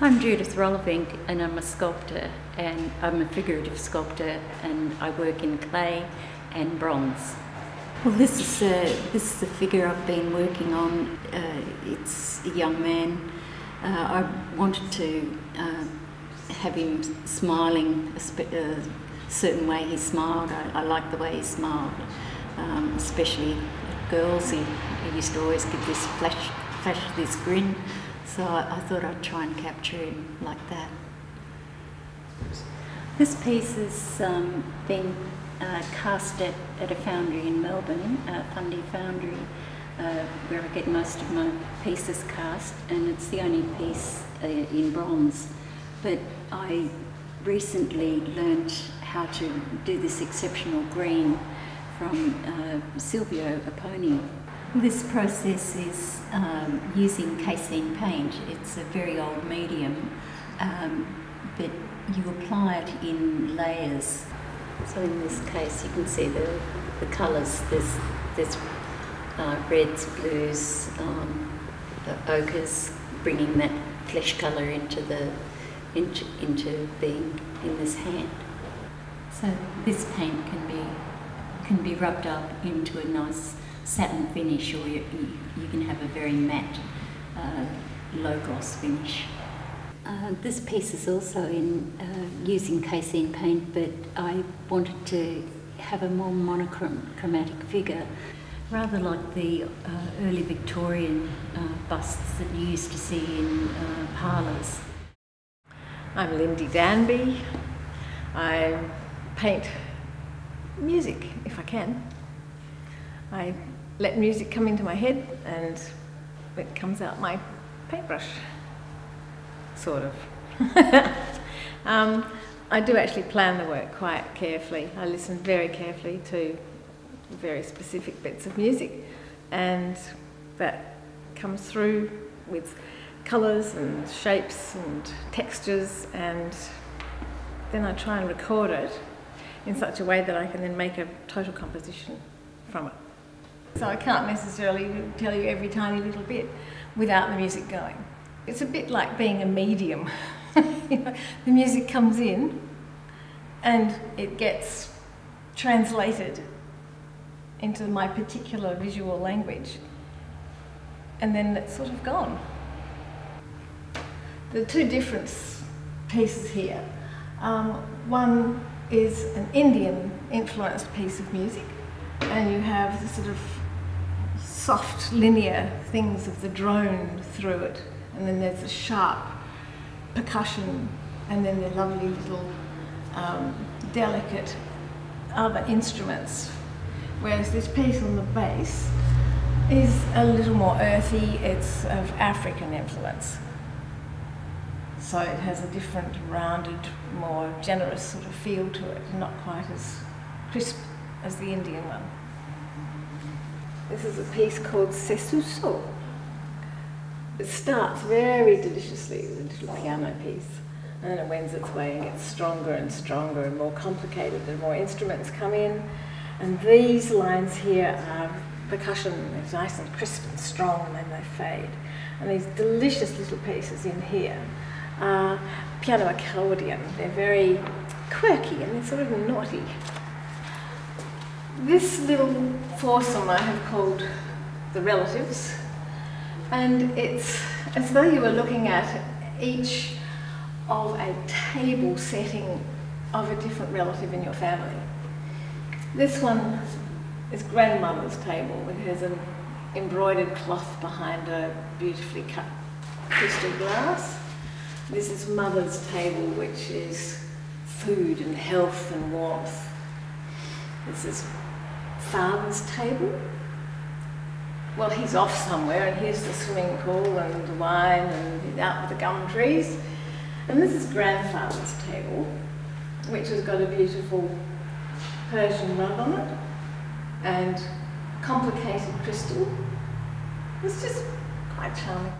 I'm Judith Rolovink and I'm a sculptor, and I'm a figurative sculptor, and I work in clay and bronze. Well, this is a figure I've been working on. It's a young man. I wanted to have him smiling a certain way he smiled. I like the way he smiled, especially at girls. He used to always give this flash this grin. So I thought I'd try and capture him like that. This piece has been cast at a foundry in Melbourne, Fundy Foundry, where I get most of my pieces cast, and it's the only piece in bronze. But I recently learnt how to do this exceptional green from Silvio Apponi. This process is using casein paint. It's a very old medium, but you apply it in layers. So in this case you can see the colours. There's reds, blues, ochres, bringing that flesh colour into being in this hand. So this paint can be rubbed up into a nice satin finish, or you can have a very matte, low gloss finish. This piece is also in using casein paint, but I wanted to have a more monochromatic figure, rather like the early Victorian busts that you used to see in parlours. I'm Lindy Danby. I paint music if I can. I let music come into my head and it comes out my paintbrush, sort of. I do actually plan the work quite carefully. I listen very carefully to very specific bits of music, and that comes through with colours and shapes and textures, and then I try and record it in such a way that I can then make a total composition from it. So I can't necessarily tell you every tiny little bit without the music going. It's a bit like being a medium. You know, the music comes in and it gets translated into my particular visual language, and then it's sort of gone. There are two different pieces here. One is an Indian influenced piece of music, and you have the sort of soft linear things of the drone through it, and then there's a sharp percussion, and then the lovely little delicate other instruments, whereas this piece on the bass is a little more earthy. It's of African influence, so it has a different rounded, more generous sort of feel to it, not quite as crisp as the Indian one. This is a piece called Sesuso. It starts very deliciously with a little piano piece, and then it wends its way and gets stronger and stronger and more complicated, and more instruments come in, and these lines here are percussion. It's nice and crisp and strong, and then they fade. And these delicious little pieces in here are piano accordion. They're very quirky and they're sort of naughty. This little foursome I have called The Relatives, and it's as though you were looking at each of a table setting of a different relative in your family. This one is grandmother's table. It has an embroidered cloth behind a beautifully cut crystal glass. This is mother's table, which is food and health and warmth. This is father's table. Well, he's off somewhere, and here's the swimming pool and the wine and he's out with the gum trees. And this is grandfather's table, which has got a beautiful Persian rug on it and complicated crystal. It's just quite charming.